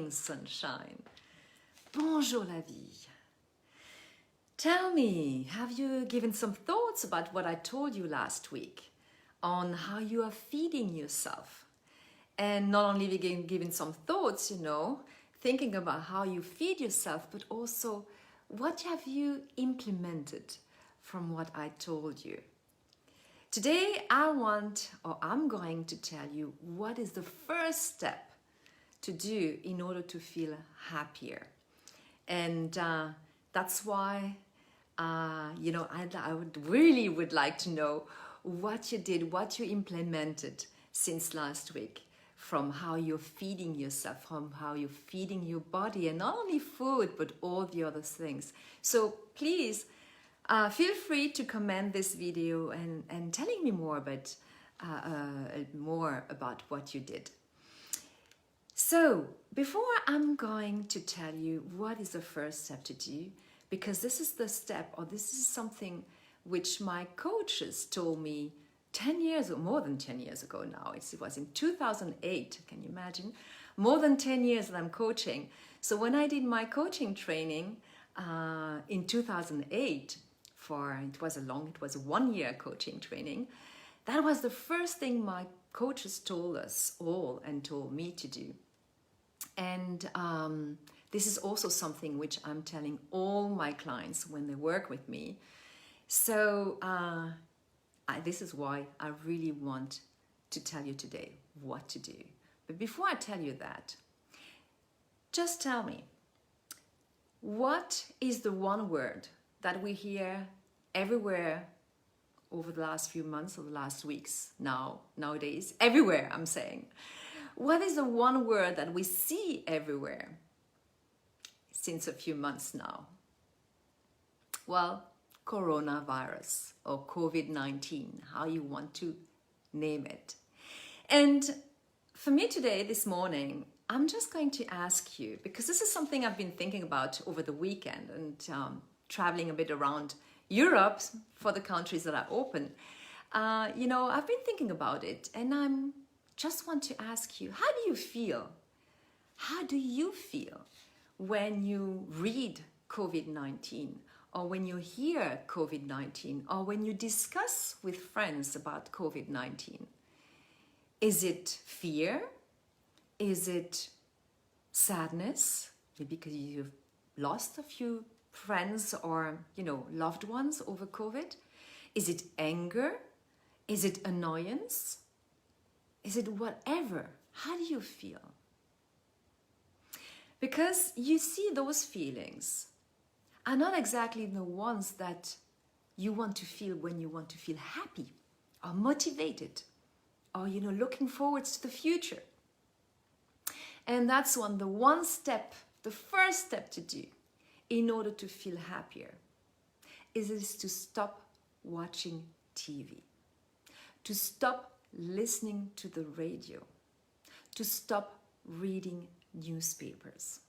morning sunshine. Bonjour la vie. Tell me, have you given some thoughts about what I told you last week on how you are feeding yourself? And not only giving some thoughts, thinking about how you feed yourself, but also what have you implemented from what I told you? Today I'm going to tell you what is the first step to do in order to feel happier. And that's why, I would like to know what you did, what you implemented since last week, from how you're feeding yourself, from how you're feeding your body, and not only food, but all the other things. So please, feel free to comment this video and telling me more about what you did. So before I'm going to tell you what is the first step to do, because this is the step, or this is something which my coaches told me 10 years or more than 10 years ago now. It was in 2008, can you imagine? More than 10 years that I'm coaching. So when I did my coaching training in 2008, it was a 1-year coaching training, that was the first thing my coaches told us all and told me to do. And this is also something which I'm telling all my clients when they work with me. So this is why I really want to tell you today what to do. But before I tell you that, just tell me, what is the one word that we hear everywhere over the last few months or the last weeks nowadays, everywhere I'm saying. What is the one word that we see everywhere since a few months now? Well, coronavirus or COVID-19, how you want to name it. And for me today, this morning, I'm just going to ask you, because this is something I've been thinking about over the weekend and traveling a bit around Europe for the countries that are open. I've been thinking about it, and I'm just want to ask you, how do you feel? How do you feel when you read COVID-19, or when you hear COVID-19, or when you discuss with friends about COVID-19? Is it fear? Is it sadness? Maybe because you've lost a few friends or, loved ones over COVID? Is it anger? Is it annoyance? Is it whatever? How do you feel? Because you see, those feelings are not exactly the ones that you want to feel when you want to feel happy or motivated or, looking forward to the future. And that's the first step to do in order to feel happier is to stop watching TV, to stop listening to the radio, to stop reading newspapers.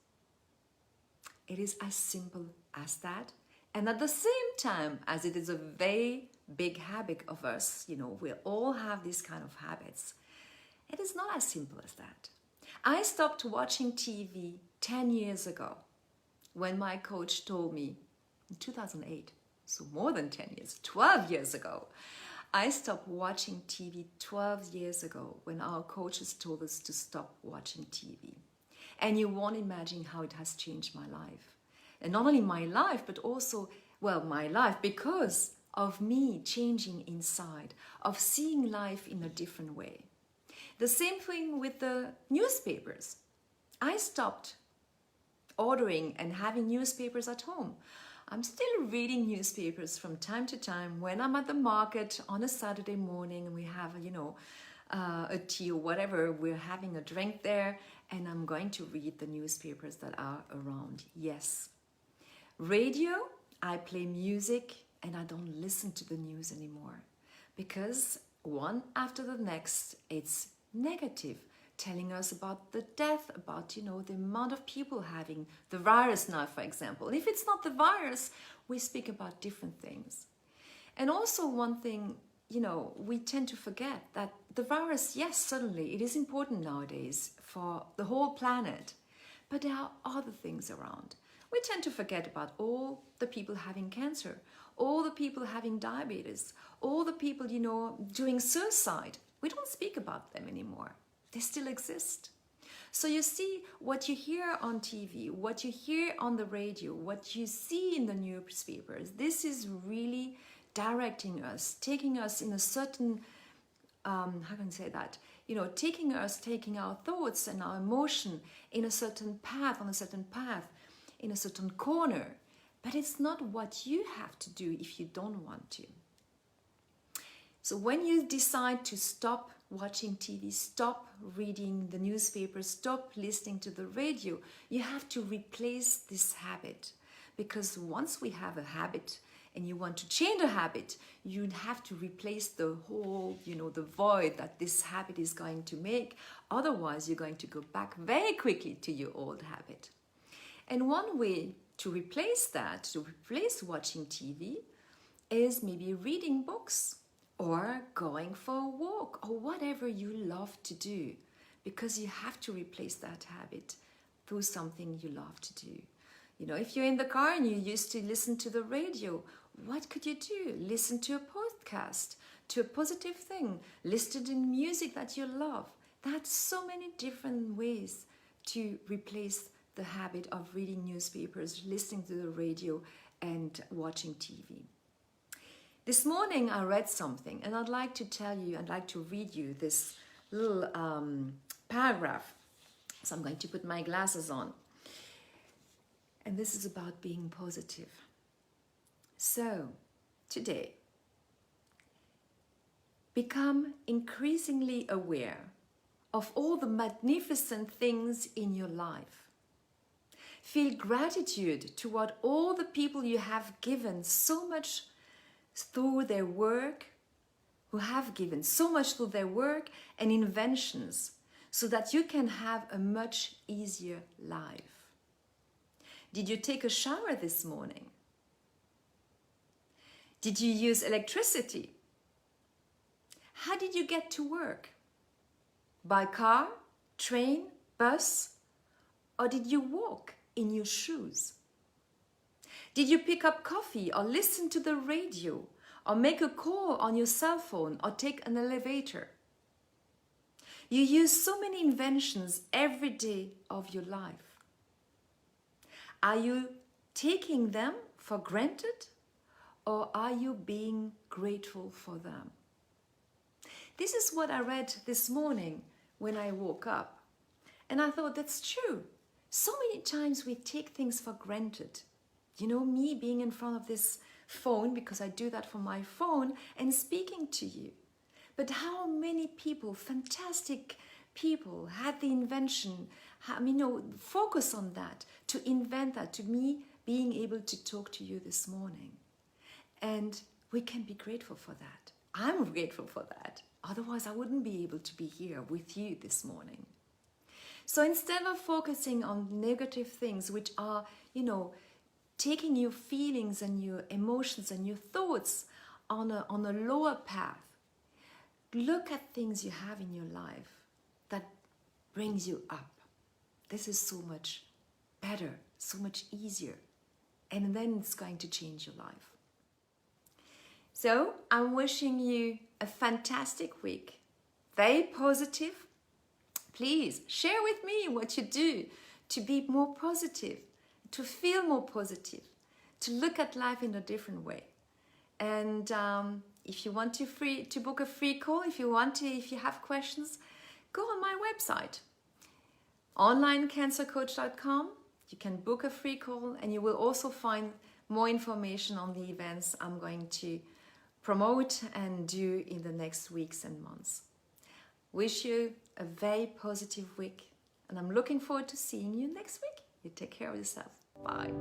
It is as simple as that. And at the same time, as it is a very big habit of us, we all have these kind of habits, it is not as simple as that. I stopped watching TV 10 years ago when my coach told me in 2008, so more than 10 years, 12 years ago. I stopped watching TV 12 years ago when our coaches told us to stop watching TV. And you won't imagine how it has changed my life. And not only my life, but also, my life because of me changing inside, of seeing life in a different way. The same thing with the newspapers. I stopped ordering and having newspapers at home. I'm still reading newspapers from time to time when I'm at the market on a Saturday morning and we have, a tea or whatever, we're having a drink there, and I'm going to read the newspapers that are around. Yes. Radio, I play music and I don't listen to the news anymore because one after the next, it's negative, telling us about the death, about, the amount of people having the virus now, for example. If it's not the virus, we speak about different things. And also one thing, we tend to forget that the virus, yes, certainly, it is important nowadays for the whole planet. but there are other things around. We tend to forget about all the people having cancer, all the people having diabetes, all the people, doing suicide. We don't speak about them anymore. They still exist. So you see, what you hear on TV, what you hear on the radio, what you see in the newspapers, this is really directing us, taking us in a certain, how can I say that? Taking our thoughts and our emotion in a certain path, in a certain corner. But it's not what you have to do if you don't want to. So when you decide to stop watching TV, stop reading the newspaper, stop listening to the radio, you have to replace this habit. Because once we have a habit and you want to change the habit, you'd have to replace the whole, the void that this habit is going to make. Otherwise, you're going to go back very quickly to your old habit. And one way to replace that, to replace watching TV, is maybe reading books or going for a walk or whatever you love to do, because you have to replace that habit through something you love to do. If you're in the car and you used to listen to the radio, what could you do? Listen to a podcast, to a positive thing, listen to music that you love. That's so many different ways to replace the habit of reading newspapers, listening to the radio, and watching TV. This morning I read something, and I'd like to read you this little paragraph. So I'm going to put my glasses on. And this is about being positive. So, today, become increasingly aware of all the magnificent things in your life. Feel gratitude toward all the people you have given so much through their work, who have given so much through their work and inventions, so that you can have a much easier life. Did you take a shower this morning? Did you use electricity? How did you get to work? By car, train, bus, or did you walk in your shoes? Did you pick up coffee or listen to the radio or make a call on your cell phone or take an elevator? You use so many inventions every day of your life. Are you taking them for granted, or are you being grateful for them? This is what I read this morning when I woke up. And I thought, that's true. So many times we take things for granted. Me being in front of this phone, because I do that from my phone, and speaking to you. But how many people, fantastic people, had the invention, focus on that, to invent that, to me being able to talk to you this morning. And we can be grateful for that. I'm grateful for that. Otherwise, I wouldn't be able to be here with you this morning. So instead of focusing on negative things, which are, taking your feelings and your emotions and your thoughts on a lower path, look at things you have in your life that brings you up. This is so much better, so much easier. And then it's going to change your life. So I'm wishing you a fantastic week. Very positive. Please share with me what you do to be more positive, to feel more positive, to look at life in a different way. And if you want to book a free call, if you have questions, go on my website, onlinecancercoach.com. You can book a free call, and you will also find more information on the events I'm going to promote and do in the next weeks and months. Wish you a very positive week, and I'm looking forward to seeing you next week. You take care of yourself. Bye.